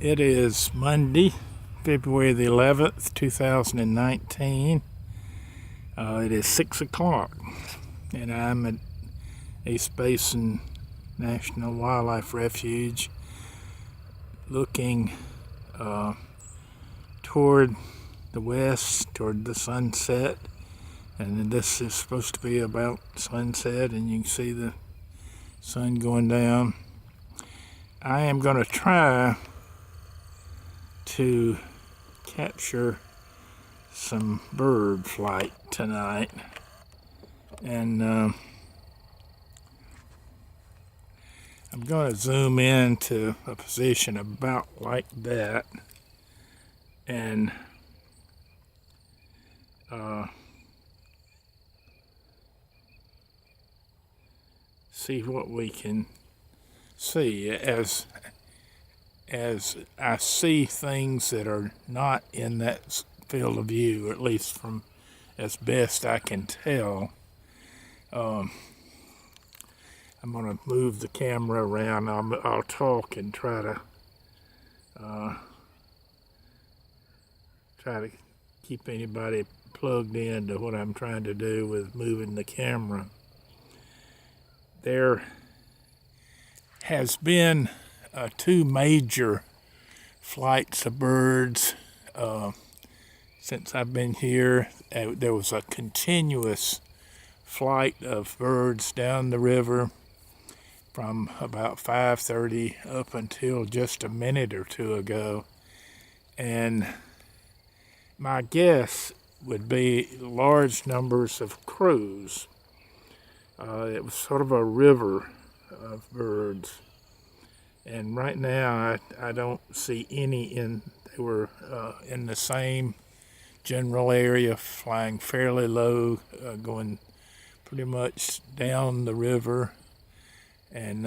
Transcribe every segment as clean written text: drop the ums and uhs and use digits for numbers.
It is Monday, February the 11th, 2019. It is 6 o'clock, and I'm at East Basin National Wildlife Refuge looking toward the west, toward the sunset. And this is supposed to be about sunset, and you can see the sun going down. I am going to try to capture some bird flight tonight, and I'm going to zoom into a position about like that and see what we can see as I see things that are not in that field of view, at least from as best I can tell. I'm going to move the camera around. I'll talk and try to keep anybody plugged in to what I'm trying to do with moving the camera. There has been two major flights of birds since I've been here. There was a continuous flight of birds down the river from about 5:30 up until just a minute or two ago, and my guess would be large numbers of crows. It was sort of a river of birds. And right now, I don't see any they were in the same general area, flying fairly low, going pretty much down the river. And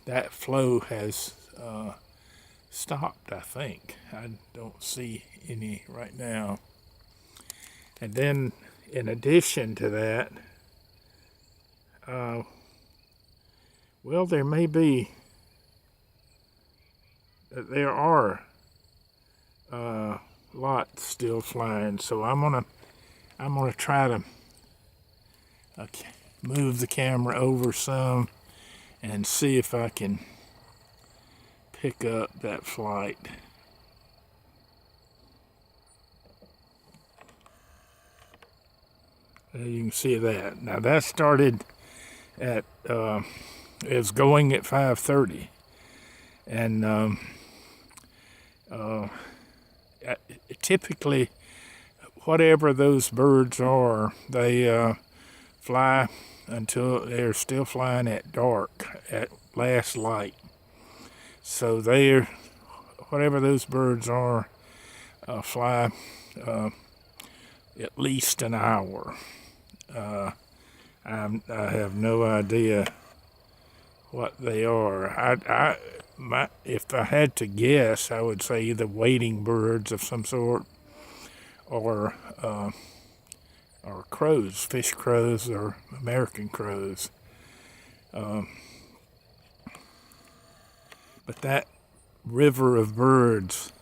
that flow has stopped, I think. I don't see any right now. And then, in addition to that, well, there are lots still flying, so I'm gonna try to move the camera over some and see if I can pick up that flight. You can see that. Now that started at is going at 5:30, and typically whatever those birds are, they fly until they're still flying at dark, at last light. So whatever those birds are, fly at least an hour. I have no idea what they are. If I had to guess, I would say either wading birds of some sort, or crows, fish crows, or American crows. But that river of birds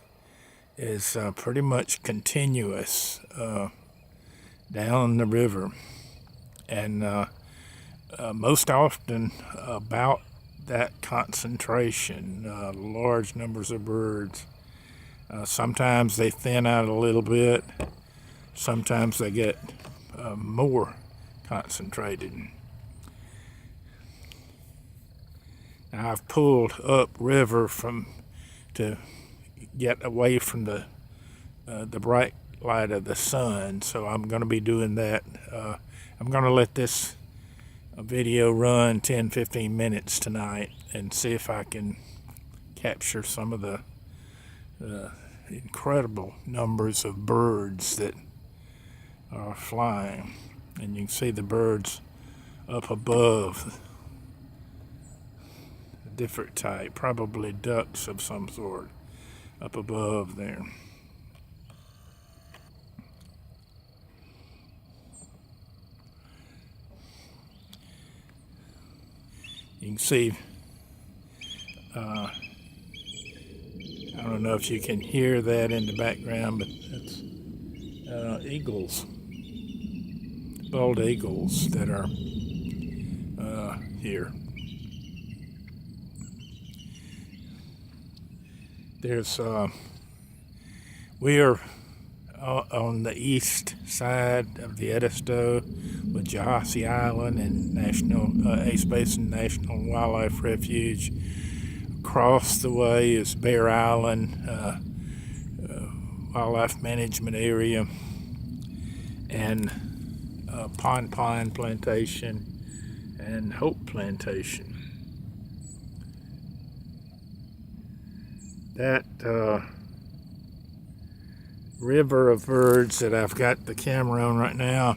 is pretty much continuous down the river, and most often about that concentration, large numbers of birds. Sometimes they thin out a little bit. Sometimes they get more concentrated. Now, I've pulled up river to get away from the bright light of the sun, so I'm going to be doing that. I'm going to let this video run 10-15 minutes tonight and see if I can capture some of the incredible numbers of birds that are flying. And you can see the birds up above, a different type, probably ducks of some sort, up above there. You can see I don't know if you can hear that in the background, but that's eagles, bald eagles that are here. There's we are on the east side of the Edisto with Jahasi Island and Ace Basin National Wildlife Refuge. Across the way is Bear Island Wildlife Management Area and Pond Pine Plantation and Hope Plantation. That river of birds that I've got the camera on right now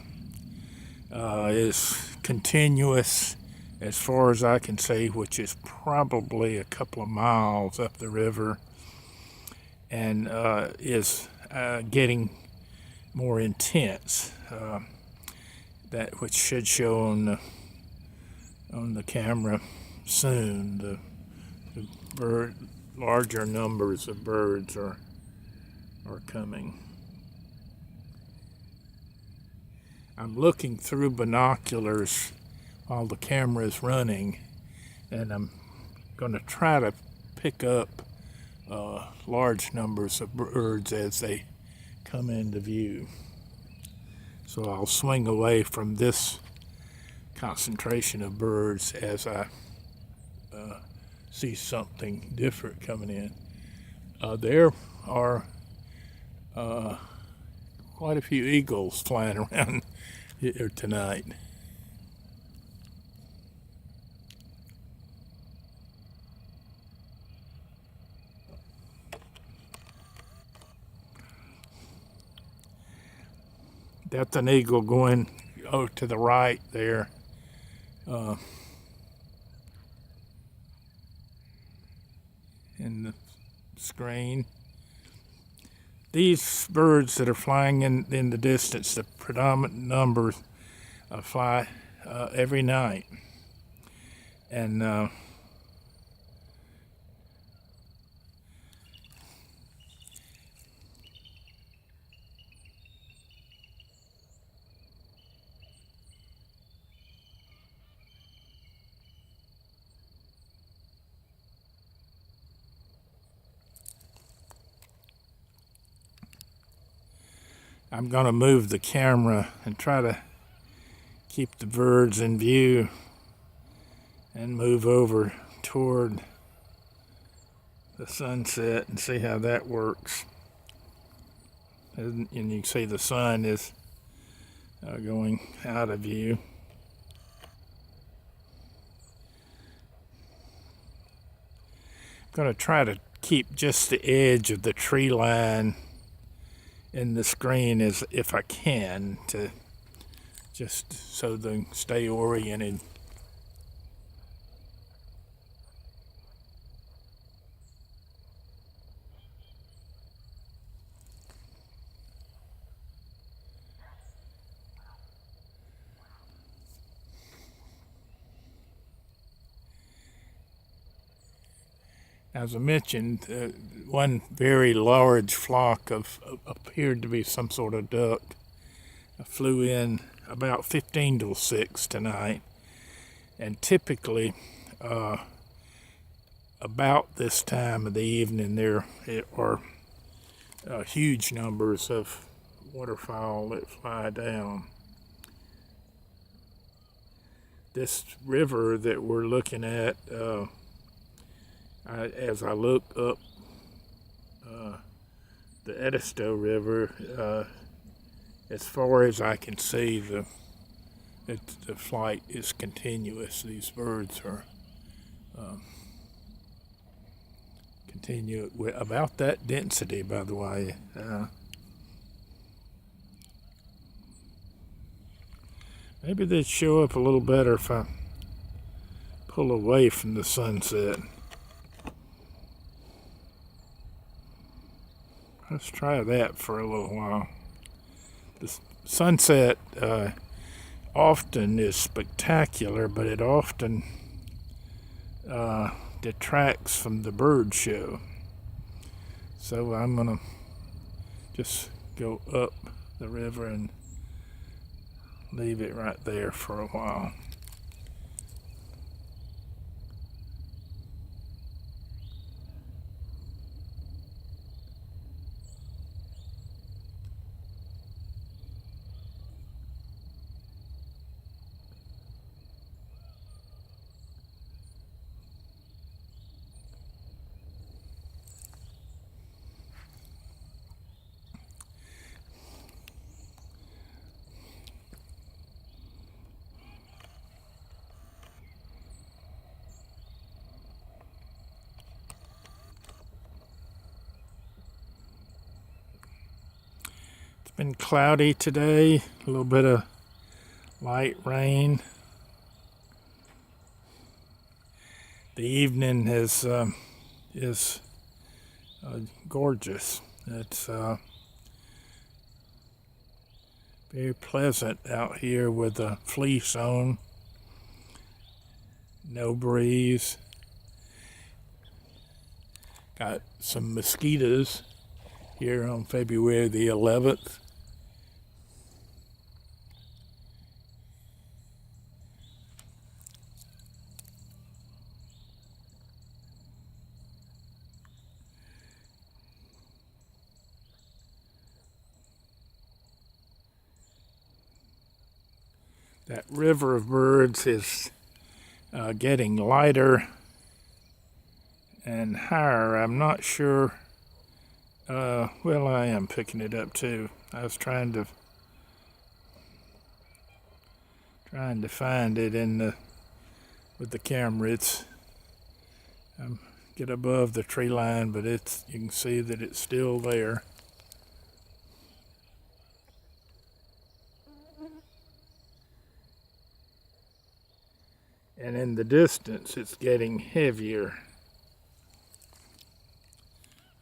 is continuous as far as I can see, which is probably a couple of miles up the river, and is getting more intense. That which should show on the camera soon. The larger numbers of birds are coming. I'm looking through binoculars while the camera is running, and I'm going to try to pick up large numbers of birds as they come into view. So I'll swing away from this concentration of birds as I see something different coming in. There are quite a few eagles flying around here tonight. That's an eagle going to the right there. In the screen. These birds that are flying in the distance, the predominant numbers fly every night. And I'm going to move the camera and try to keep the birds in view and move over toward the sunset and see how that works. And you can see the sun is going out of view. I'm going to try to keep just the edge of the tree line in the screen as if I can, to just so they stay oriented. As I mentioned, one very large flock of appeared to be some sort of duck flew in about 15 till 6 tonight, and typically about this time of the evening there are huge numbers of waterfowl that fly down. This river that we're looking at, as I look up the Edisto River, as far as I can see, the flight is continuous. These birds are continue about that density, by the way. Maybe they'd show up a little better if I pull away from the sunset. Let's try that for a little while. The sunset often is spectacular, but it often detracts from the bird show. So I'm gonna just go up the river and leave it right there for a while. It's been cloudy today, a little bit of light rain. The evening is gorgeous. It's very pleasant out here with the fleece on, no breeze. Got some mosquitoes here on February the 11th. That river of birds is getting lighter and higher. I'm not sure. Well, I am picking it up too. I was trying to find it with the camera. It's get above the tree line, but you can see that it's still there. And in the distance, it's getting heavier.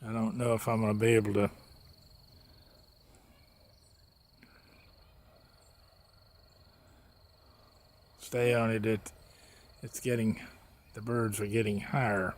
I don't know if I'm going to be able to stay on it. The birds are getting higher.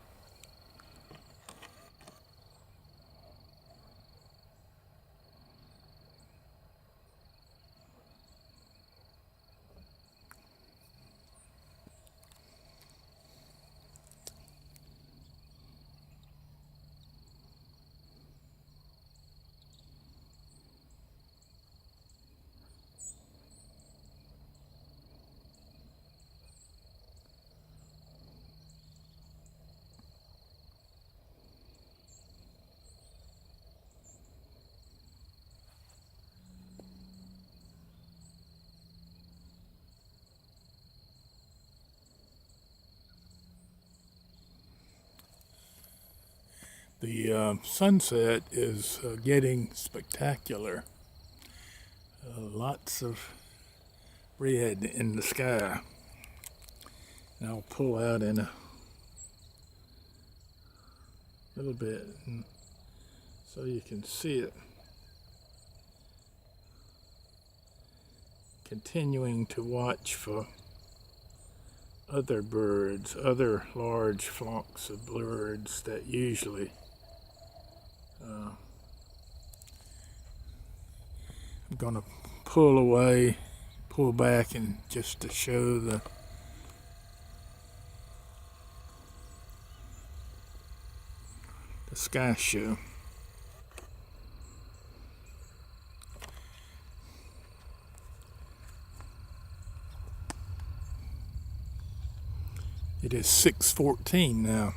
The sunset is getting spectacular. Lots of red in the sky. And I'll pull out in a little bit so you can see it. Continuing to watch for other birds, other large flocks of birds that usually I'm going to pull back, and just to show the sky show. It is 6:14 now.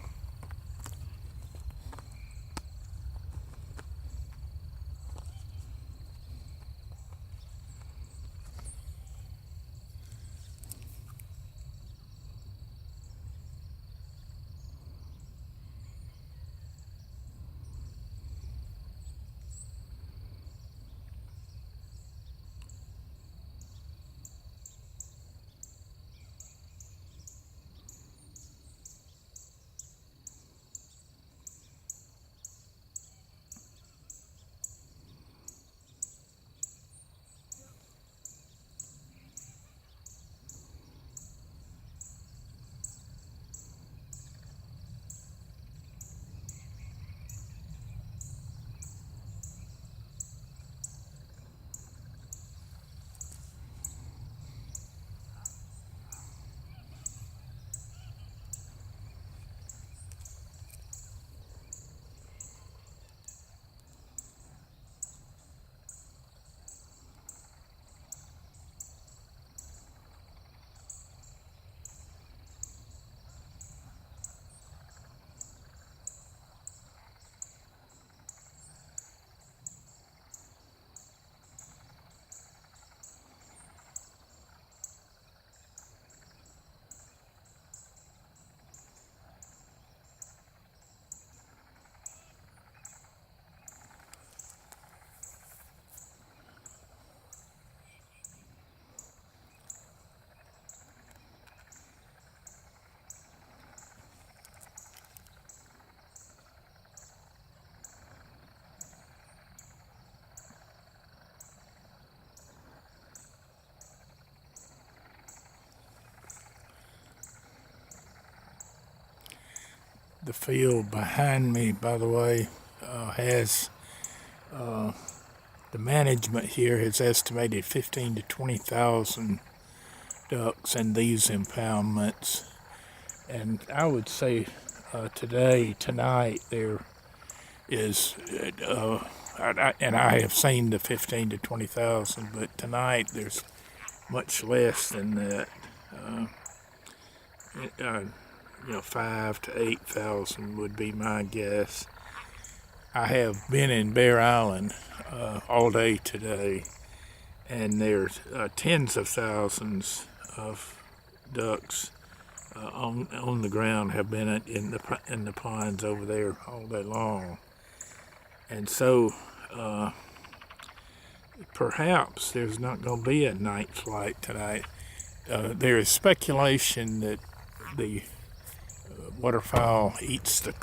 the field behind me, by the way, has the management here has estimated 15 to 20,000 ducks in these impoundments, and I would say tonight there is, and I have seen the 15 to 20,000, but tonight there's much less than that. 5 to 8,000 would be my guess. I have been in Bear Island all day today, and there's tens of thousands of ducks on the ground have been in the ponds over there all day long, and so perhaps there's not going to be a night flight tonight. There is speculation that the waterfowl eats the